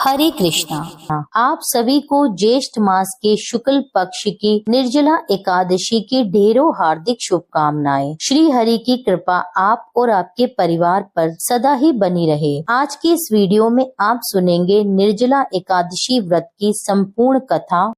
हरे कृष्णा। आप सभी को ज्येष्ठ मास के शुक्ल पक्ष की निर्जला एकादशी की ढेरों हार्दिक शुभकामनाएं। श्री हरि की कृपा आप और आपके परिवार पर सदा ही बनी रहे। आज की इस वीडियो में आप सुनेंगे निर्जला एकादशी व्रत की संपूर्ण कथा।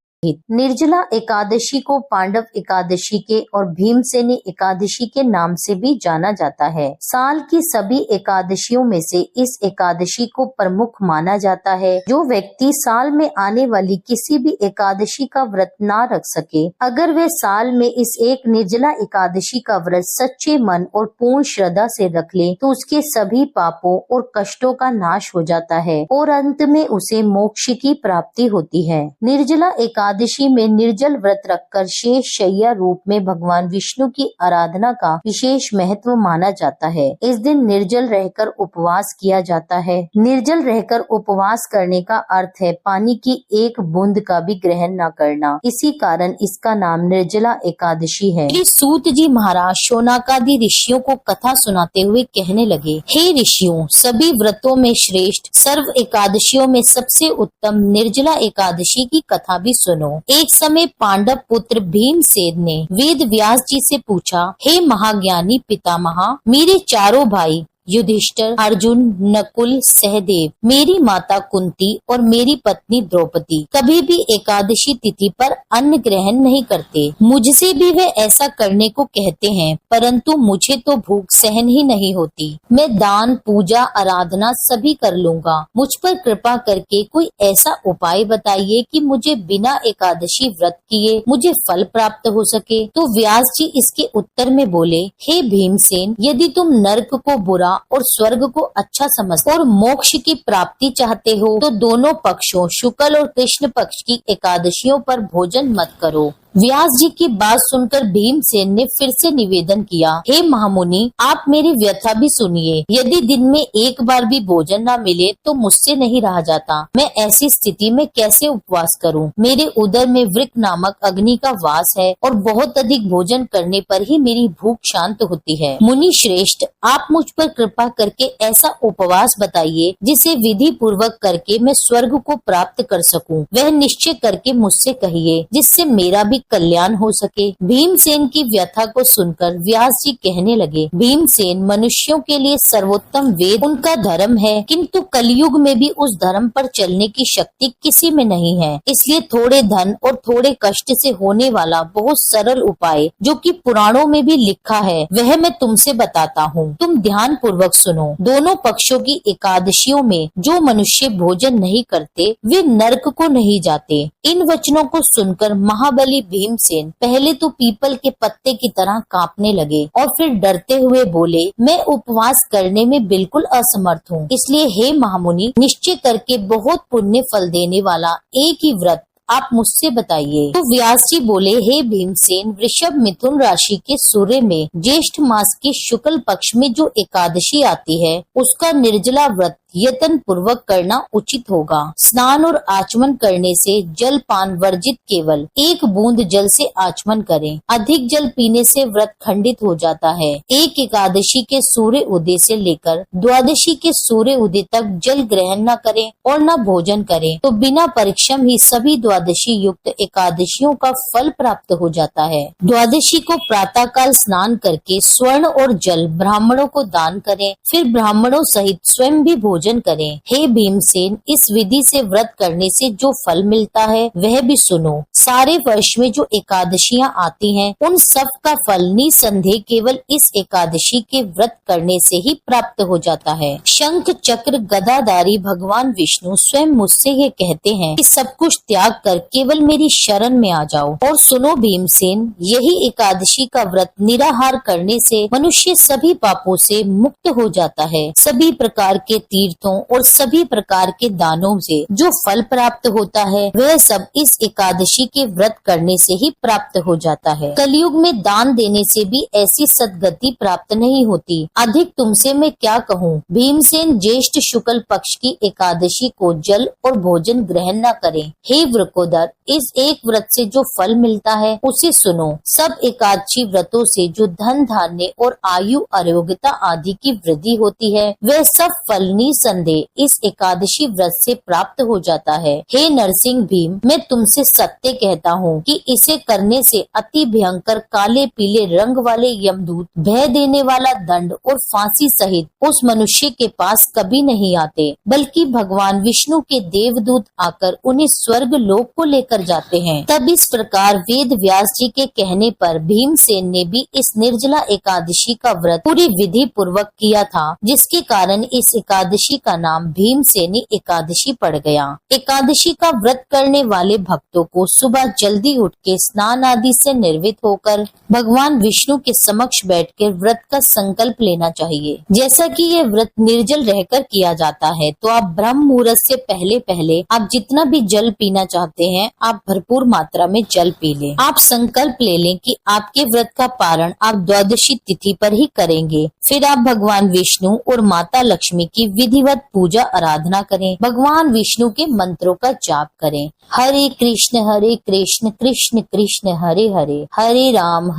निर्जला एकादशी को पांडव एकादशी के और भीमसेनी एकादशी के नाम से भी जाना जाता है। साल की सभी एकादशियों में से इस एकादशी को प्रमुख माना जाता है। जो व्यक्ति साल में आने वाली किसी भी एकादशी का व्रत ना रख सके, अगर वे साल में इस एक निर्जला एकादशी का व्रत सच्चे मन और पूर्ण श्रद्धा से रख ले, तो उसके सभी पापों और कष्टों का नाश हो जाता है और अंत में उसे मोक्ष की प्राप्ति होती है। निर्जला एकादशी में निर्जल व्रत रखकर शेष शैया रूप में भगवान विष्णु की आराधना का विशेष महत्व माना जाता है। इस दिन निर्जल रहकर उपवास किया जाता है। निर्जल रहकर उपवास करने का अर्थ है पानी की एक बूंद का भी ग्रहण न करना। इसी कारण इसका नाम निर्जला एकादशी है। श्री सूत जी महाराज शौनकादि ऋषियों को कथा सुनाते हुए कहने लगे, हे ऋषियों, सभी व्रतों में श्रेष्ठ सर्व एकादशियों में सबसे उत्तम निर्जला एकादशी की कथा भी सुनो। एक समय पांडव पुत्र भीमसेन ने वेद व्यास जी से पूछा, हे महाज्ञानी पितामहा, मेरे चारों भाई युधिष्ठिर, अर्जुन, नकुल, सहदेव, मेरी माता कुंती और मेरी पत्नी द्रौपदी कभी भी एकादशी तिथि पर अन्न ग्रहण नहीं करते। मुझसे भी वे ऐसा करने को कहते हैं, परंतु मुझे तो भूख सहन ही नहीं होती। मैं दान, पूजा, आराधना सभी कर लूंगा। मुझ पर कृपा करके कोई ऐसा उपाय बताइए कि मुझे बिना एकादशी व्रत किए मुझे फल प्राप्त हो सके। तो व्यास जी इसके उत्तर में बोले, हे भीमसेन, यदि तुम नरक को बुरा और स्वर्ग को अच्छा समझते और मोक्ष की प्राप्ति चाहते हो, तो दोनों पक्षों शुक्ल और कृष्ण पक्ष की एकादशियों पर भोजन मत करो। व्यास जी की बात सुनकर भीमसेन ने फिर से निवेदन किया, हे महामुनि, आप मेरी व्यथा भी सुनिए। यदि दिन में एक बार भी भोजन न मिले तो मुझसे नहीं रहा जाता। मैं ऐसी स्थिति में कैसे उपवास करूं? मेरे उदर में वृक नामक अग्नि का वास है और बहुत अधिक भोजन करने पर ही मेरी भूख शांत होती है। मुनि श्रेष्ठ, आप मुझ पर कृपा करके ऐसा उपवास बताइए जिसे विधि पूर्वक करके मैं स्वर्ग को प्राप्त कर सकूं। वह निश्चय करके मुझसे कहिए, जिससे मेरा भी कल्याण हो सके। भीमसेन की व्यथा को सुनकर व्यास जी कहने लगे, भीमसेन, मनुष्यों के लिए सर्वोत्तम वेद उनका धर्म है, किंतु कलयुग में भी उस धर्म पर चलने की शक्ति किसी में नहीं है। इसलिए थोड़े धन और थोड़े कष्ट से होने वाला बहुत सरल उपाय जो कि पुराणों में भी लिखा है, वह मैं तुमसे बताता हूँ। तुम ध्यान पूर्वक सुनो। दोनों पक्षों की एकादशियों में जो मनुष्य भोजन नहीं करते वे नरक को नहीं जाते। इन वचनों को सुनकर महाबली भीमसेन पहले तो पीपल के पत्ते की तरह कांपने लगे और फिर डरते हुए बोले, मैं उपवास करने में बिल्कुल असमर्थ हूँ। इसलिए हे महामुनि, निश्चय करके बहुत पुण्य फल देने वाला एक ही व्रत आप मुझसे बताइए। तो व्यास जी बोले, हे भीमसेन, वृषभ मिथुन राशि के सूर्य में ज्येष्ठ मास के शुक्ल पक्ष में जो एकादशी आती है उसका निर्जला व्रत यत्न पूर्वक करना उचित होगा। स्नान और आचमन करने से जल पान वर्जित, केवल एक बूंद जल से आचमन करें। अधिक जल पीने से व्रत खंडित हो जाता है। एक एकादशी के सूर्य उदय से लेकर द्वादशी के सूर्य उदय तक जल ग्रहण न करें और न भोजन करें, तो बिना परिश्रम ही सभी द्वादशी युक्त एकादशियों का फल प्राप्त हो जाता है। द्वादशी को प्रातः काल स्नान करके स्वर्ण और जल ब्राह्मणों को दान करें, फिर ब्राह्मणों सहित स्वयं भी भोजन करें। हे भीमसेन, इस विधि से व्रत करने से जो फल मिलता है वह भी सुनो। सारे वर्ष में जो एकादशियां आती हैं उन सब का फल निसंदेह केवल इस एकादशी के व्रत करने से ही प्राप्त हो जाता है। शंख चक्र गदाधारी भगवान विष्णु स्वयं मुझसे ये कहते हैं कि सब कुछ त्याग कर केवल मेरी शरण में आ जाओ। और सुनो भीमसेन, यही एकादशी का व्रत निराहार करने से मनुष्य सभी पापों से मुक्त हो जाता है। सभी प्रकार के तीर्थों और सभी प्रकार के दानों से जो फल प्राप्त होता है वह सब इस एकादशी के व्रत करने से ही प्राप्त हो जाता है। कलयुग में दान देने से भी ऐसी सद्गति प्राप्त नहीं होती। अधिक तुमसे मैं क्या कहूँ। भीमसेन, ज्येष्ठ शुक्ल पक्ष की एकादशी को जल और भोजन ग्रहण न करें। हे वृकोदर, इस एक व्रत से जो फल मिलता है उसे सुनो। सब एकादशी व्रतों से जो धन धान्य और आयु आरोग्यता आदि की वृद्धि होती है वह सब फल निस्संदेह इस एकादशी व्रत से प्राप्त हो जाता है। हे नरसिंह भीम, मैं तुमसे सत्य कहता हूँ कि इसे करने से अति भयंकर काले पीले रंग वाले यमदूत, भय देने वाला दंड और फांसी सहित उस मनुष्य के पास कभी नहीं आते, बल्कि भगवान विष्णु के देवदूत आकर उन्हें स्वर्ग लोक को लेकर जाते हैं। तब इस प्रकार वेद व्यास जी के कहने पर भीमसेन ने भी इस निर्जला एकादशी का व्रत पूरी विधि पूर्वक किया था, जिसके कारण इस एकादशी का नाम भीमसेनी एकादशी पड़ गया। एकादशी का व्रत करने वाले भक्तों को सुबह जल्दी उठ के स्नान आदि से निर्वित होकर भगवान विष्णु के समक्ष बैठकर व्रत का संकल्प लेना चाहिए। जैसा कि ये व्रत निर्जल रहकर किया जाता है, तो आप ब्रह्म मुहूर्त से पहले पहले आप जितना भी जल पीना चाहते हैं, आप भरपूर मात्रा में जल पी लें। आप संकल्प ले लें कि आपके व्रत का पारण आप द्वादशी तिथि पर ही करेंगे। फिर आप भगवान विष्णु और माता लक्ष्मी की विधिवत पूजा आराधना करें। भगवान विष्णु के मंत्रों का जाप करें। हरे कृष्ण कृष्ण कृष्ण हरे हरे, हरे राम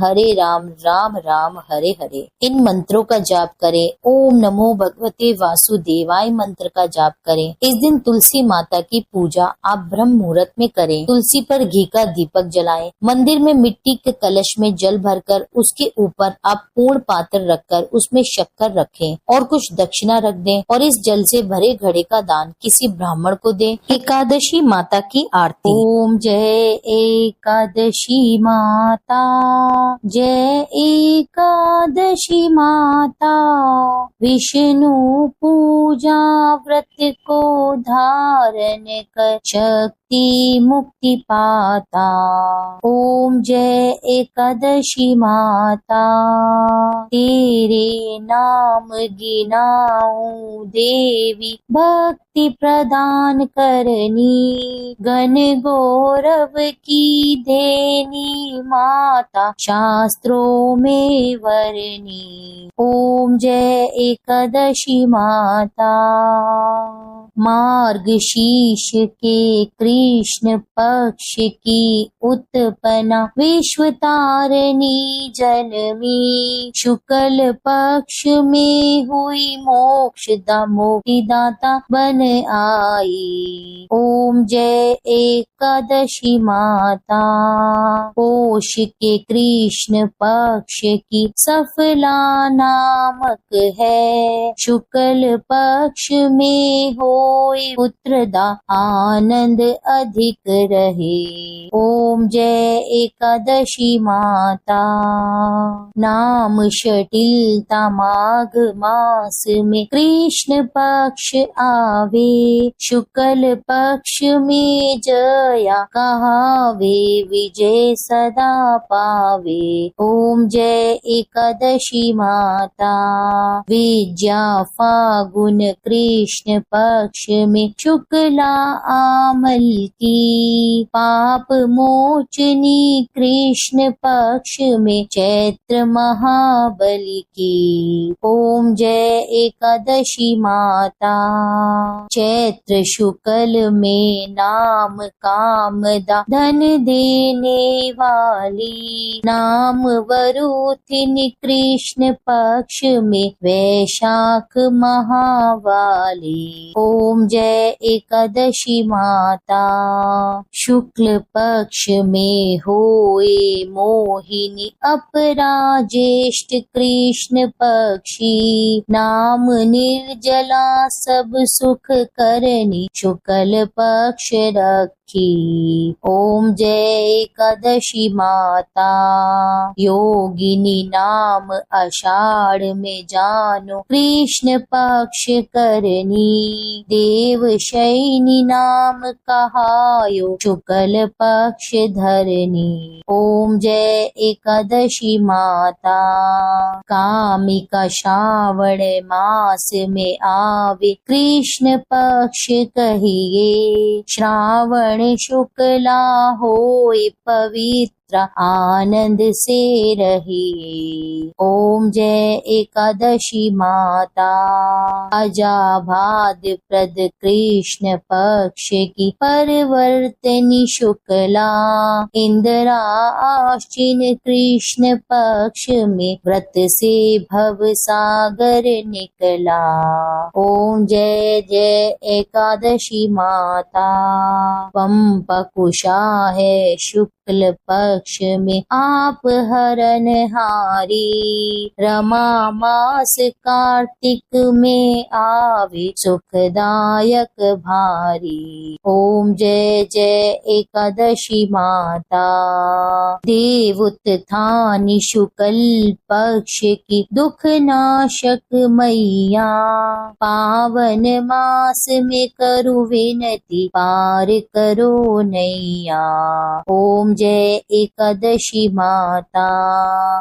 राम राम हरे हरे। इन मंत्रों का जाप करें। ओम नमो भगवते वासुदेवाय मंत्र का जाप करें। इस दिन तुलसी माता की पूजा आप ब्रह्म मुहूर्त में करें। तुलसी पर घी का दीपक जलाएं। मंदिर में मिट्टी के कलश में जल भरकर उसके ऊपर आप पूर्ण पात्र रखकर उसमें शक्कर रखें और कुछ दक्षिणा रख दें और इस जल से भरे घड़े का दान किसी ब्राह्मण को दें। एकादशी माता की आरती। ओम जय एकादशी माता, जय एकादशी माता, विष्णु पूजा व्रत को धारण कर शक्ति मुक्ति पाता। ओम जय एकादशी माता, तेरे नाम गिनाऊं देवी, भक्ति प्रदान करनी, गण गौरव की देनी माता, शास्त्रों में वरनी। ओम जय एकादशी माता, मार्गशीर्ष के कृष्ण पक्ष की उत्पन्ना, विश्वतारिणी जनमी, शुक्ल पक्ष में हुई मोक्षदा मुक्तिदाता बन आई। ओम जय एकादशी माता, पोष के कृष्ण पक्ष की सफला नामक है, शुक्ल पक्ष में होए पुत्रदा आनंद अधिक रहे। ओम जय एकादशी माता, नाम शटिलता माघ मास में कृष्ण पक्ष आवे, शुक्ल पक्ष में जया कहावे, विजय सदा पावे। ओम जय एकादशी माता, विद्या फागुन कृष्ण पक्ष में शुक्ला आमल की, पाप मोचनी कृष्ण पक्ष में चैत्र महाबली की। ओम जय एकादशी माता, चैत्र शुक्ल में नाम कामदा धन देने वाली, नाम वरुथिनी कृष्ण पक्ष में वैशाख महावाली। ओम जय एकादशी माता, शुक्ल पक्ष में होए मोहिनी अपराजेष्ठ कृष्ण पक्षी, नाम निर्जला सब सुख करनी, शुक्ल पक्ष रखी। ओम जय एकादशी माता, योगिनी नाम आषाढ़ में जानो कृष्ण पक्ष करनी, देव शयनी नाम कहायो शुक्ल पक्ष धरनी। ओम जय एकादशी माता, कामिका श्रावण मास में आवे कृष्ण पक्ष कहिए, श्रावण शुक्ला होए पवित्र पुत्र आनंद से रहिए। ओम जय एकादशी माता। अजाभाद प्रद कृष्ण पक्ष की परवर्तनी शुक्ला इंदिरा आश्विन कृष्ण पक्ष में व्रत से भव सागर निकला। ओम जय जय एकादशी माता। पंपकुशा है शुक्ल पक्ष में आप हरनहारी। रमा मास कार्तिक में आवे सुखदायक भारी। ओम जय जय एकादशी माता। देवोत्थानी शुक्ल पक्ष की दुख नाशक मैया। पावन मास में करू विनती पार करो नैया। ओम जय एकादशी माता।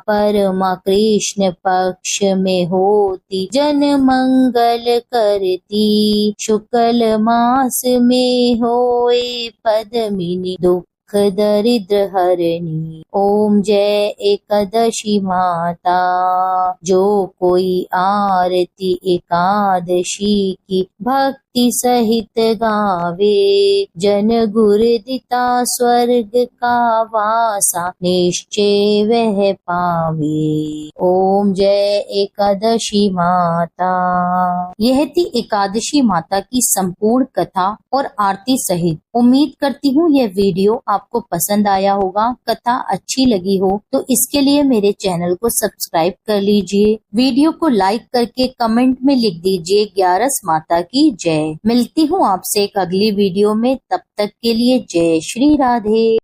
परमा कृष्ण पक्ष में होती जन मंगल करती। शुक्ल मास में होए पद्मिनी दुख दरिद्र हरणी। ओम जय एकादशी माता। जो कोई आरती एकादशी की भक्ति सहित गावे। जन गुर दिता स्वर्ग का वासा निश्चय वह पावे। ओम जय एकादशी माता। यह थी एकादशी माता की संपूर्ण कथा और आरती सहित। उम्मीद करती हूँ यह वीडियो आपको पसंद आया होगा। कथा अच्छी लगी हो तो इसके लिए मेरे चैनल को सब्सक्राइब कर लीजिए। वीडियो को लाइक करके कमेंट में लिख दीजिए 11 माता की जय। मिलती हूँ आपसे एक अगली वीडियो में, तब तक के लिए जय श्री राधे।